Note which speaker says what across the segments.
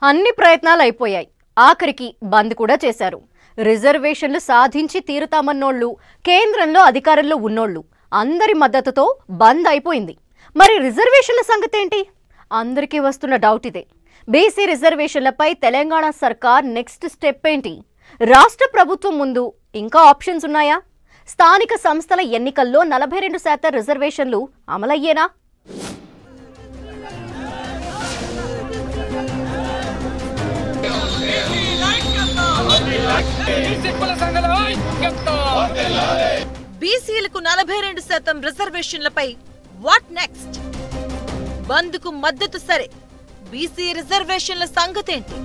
Speaker 1: అన్ని ప్రయత్నాలు అయిపోయాయి. ఆఖరికి బంద్ కూడా చేశారు. రిజర్వేషన్లు సాధించి తీరుతామన్నోళ్ళు, కేంద్రంలో అధికారంలో ఉన్నోళ్ళు అందరి మద్దతుతో బంద్ అయిపోయింది. మరి రిజర్వేషన్ల సంగతి ఏంటి? అందరికీ వస్తున్న డౌట్ ఇదే. బీసీ రిజర్వేషన్లపై తెలంగాణ సర్కార్ నెక్స్ట్ స్టెప్ ఏంటి? రాష్ట్ర ప్రభుత్వం ముందు ఇంకా ఆప్షన్స్ ఉన్నాయా? స్థానిక సంస్థల ఎన్నికల్లో 42% రిజర్వేషన్లు అమలయ్యేనా?
Speaker 2: బీసీలకు 42% రిజర్వేషన్లపై వాట్ నెక్స్ట్? బంద్కు మద్దతు సరే, బీసీ రిజర్వేషన్ల సంగతేంటి?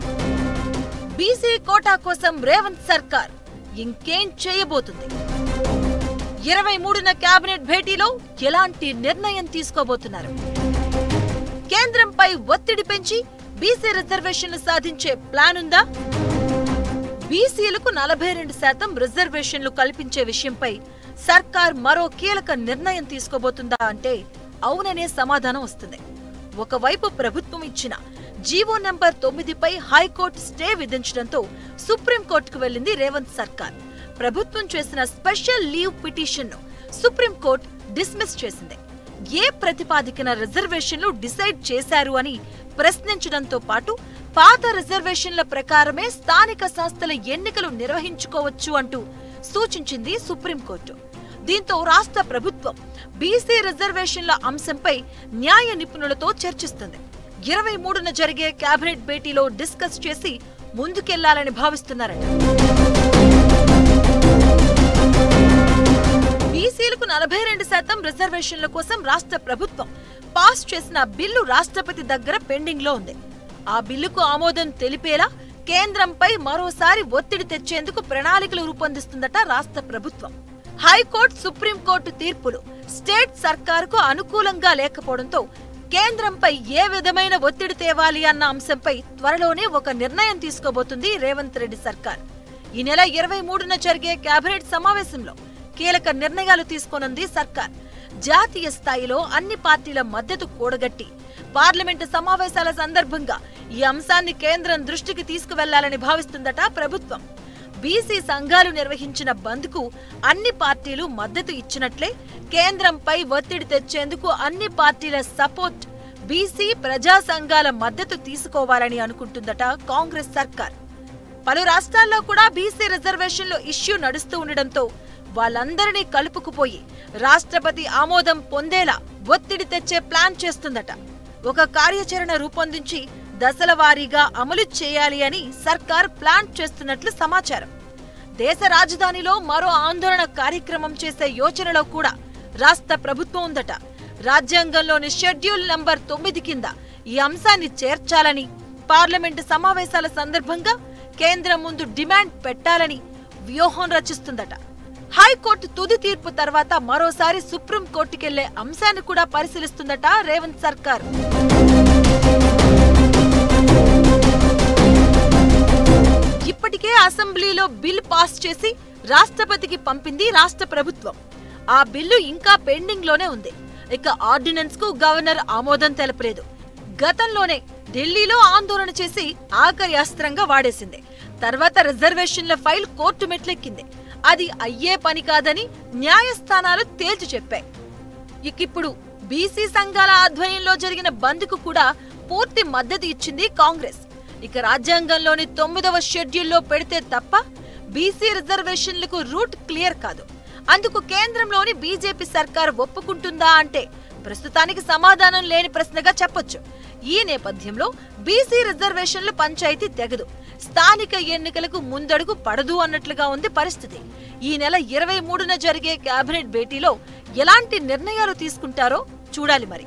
Speaker 2: బీసీ కోటా కోసం రేవంత్ సర్కార్ ఇంకేం చేయబోతుంది? 23న కేబినెట్ భేటీలో ఎలాంటి నిర్ణయం తీసుకోబోతున్నారు? కేంద్రంపై ఒత్తిడి పెంచి బీసీ రిజర్వేషన్లు సాధించే ప్లాన్ ఉందా? బీసీలకు 42% రిజర్వేషన్లు కల్పించే విషయంపై సర్కార్ మరో కీలక నిర్ణయం తీసుకోబోతుందా అంటే అవుననే సమాధానం వస్తుంది. ఒకవైపు ప్రభుత్వం ఇచ్చిన జీవో నంబర్ 9పై హైకోర్టు స్టే విధించడంతో సుప్రీంకోర్టుకు వెళ్లింది రేవంత్ సర్కార్. ప్రభుత్వం చేసిన స్పెషల్ లీవ్ పిటిషన్ను సుప్రీంకోర్టు డిస్మిస్ చేసింది. ఏ ప్రతిపాదికన రిజర్వేషన్లు డిసైడ్ చేశారు అని ప్రశ్నించడంతో పాటు పాత రిజర్వేషన్ల ప్రకారమే స్థానిక సంస్థల ఎన్నికలు నిర్వహించుకోవచ్చు అంటూ సూచించింది సుప్రీంకోర్టు. దీంతో రాష్ట్ర ప్రభుత్వం బీసీ రిజర్వేషన్ల అంశంపై న్యాయ నిపుణులతో చర్చిస్తుంది. 23న జరిగే కేబినెట్ భేటీలో డిస్కస్ చేసి ముందుకెళ్లాలని భావిస్తున్నారట. బీసీలకు 42% రిజర్వేషన్ల కోసం రాష్ట్ర ప్రభుత్వం పాస్ చేసిన బిల్లు రాష్ట్రపతి దగ్గర పెండింగ్ లో ఉంది. ఆ బిల్లుకు ఆమోదం తెలిపేలా కేంద్రంపై మరోసారి ఒత్తిడి తెచ్చేందుకు ప్రణాళికలు రూపొందిస్తుందట రాష్ట్ర ప్రభుత్వం. హైకోర్టు, సుప్రీంకోర్టు తీర్పులు స్టేట్ సర్కారుకు అనుకూలంగా లేకపోవడంతో కేంద్రంపై ఏ విధమైన ఒత్తిడి తేవాలి అన్న అంశంపై త్వరలోనే ఒక నిర్ణయం తీసుకోబోతుంది రేవంత్ రెడ్డి సర్కార్. ఈ నెల 23న జరిగే కేబినెట్ సమావేశంలో కీలక నిర్ణయాలు తీసుకోనుంది సర్కార్. జాతీయ స్థాయిలో అన్ని పార్టీల మద్దతు కూడగట్టి పార్లమెంటు సమావేశాల సందర్భంగా ఈ అంశాన్ని కేంద్రం దృష్టికి తీసుకువెళ్లాలని భావిస్తుందట ప్రభుత్వం. బీసీ సంఘాలు నిర్వహించిన బంద్కు అన్ని పార్టీలు మద్దతు ఇచ్చినట్లే కేంద్రంపై ఒత్తిడి తెచ్చేందుకు అన్ని పార్టీల సపోర్ట్, బీసీ ప్రజా సంఘాల మద్దతు తీసుకోవాలని అనుకుంటుందట కాంగ్రెస్ సర్కార్. పలు రాష్ట్రాల్లో కూడా బీసీ రిజర్వేషన్లు ఇష్యూ నడుస్తూ ఉండడంతో వాళ్ళందరినీ కలుపుకుపోయి రాష్ట్రపతి ఆమోదం పొందేలా ఒత్తిడి తెచ్చే ప్లాన్ చేస్తుందట. ఒక కార్యాచరణ రూపొందించి దశల వారీగా అమలు చేయాలి అని సర్కార్ ప్లాన్ చేస్తున్నట్లు సమాచారం. దేశ రాజధానిలో మరో ఆందోళన కార్యక్రమం చేసే యోచనలో కూడా రాష్ట్ర ప్రభుత్వం ఉందట. రాజ్యాంగంలోని షెడ్యూల్ నంబర్ 9 కింద ఈ అంశాన్ని చేర్చాలని పార్లమెంటు సమావేశాల సందర్భంగా కేంద్రం ముందు డిమాండ్ పెట్టాలని వ్యూహం రచిస్తుందట. హైకోర్టు తుది తీర్పు తర్వాత మరోసారి సుప్రీంకోర్టుకెళ్లే అంశాన్ని కూడా పరిశీలిస్తుందట రేవంత్ సర్కార్. ఇప్పటికే అసెంబ్లీలో బిల్ పాస్ చేసి రాష్ట్రపతికి పంపింది రాష్ట్ర ప్రభుత్వం. ఆ బిల్లు ఇంకా పెండింగ్ లోనే ఉంది. ఇక ఆర్డినెన్స్ కు గవర్నర్ ఆమోదం తెలపలేదు. గతంలోనే ఢిల్లీలో ఆందోళన చేసి ఆఖరి అస్త్రంగా వాడేసింది. తర్వాత రిజర్వేషన్ల ఫైల్ కోర్టు మెట్లెక్కింది. అది అయ్యే పని కాదని న్యాయస్థానాలు తేల్చి చెప్పాయి. ఇప్పుడు బీసీ సంఘాల ఆధ్వర్యంలో జరిగిన బంద్కు కూడా పూర్తి మద్దతు ఇచ్చింది కాంగ్రెస్. ఇక రాజ్యాంగంలోని 9వ షెడ్యూల్లో పెడితే తప్ప బీసీ రిజర్వేషన్లకు రూట్ క్లియర్ కాదు. అందుకు కేంద్రంలోని బీజేపీ సర్కార్ ఒప్పుకుంటుందా అంటే ప్రస్తుతానికి సమాధానం లేని ప్రశ్నగా చెప్పొచ్చు. ఈ నేపథ్యంలో బీసీ రిజర్వేషన్లు పంచాయతీ తెగదు, స్థానిక ఎన్నికలకు ముందడుగు పడదు అన్నట్లుగా ఉంది పరిస్థితి. ఈ నెల 23న జరిగే కేబినెట్ భేటీలో ఎలాంటి నిర్ణయాలు తీసుకుంటారో చూడాలి మరి.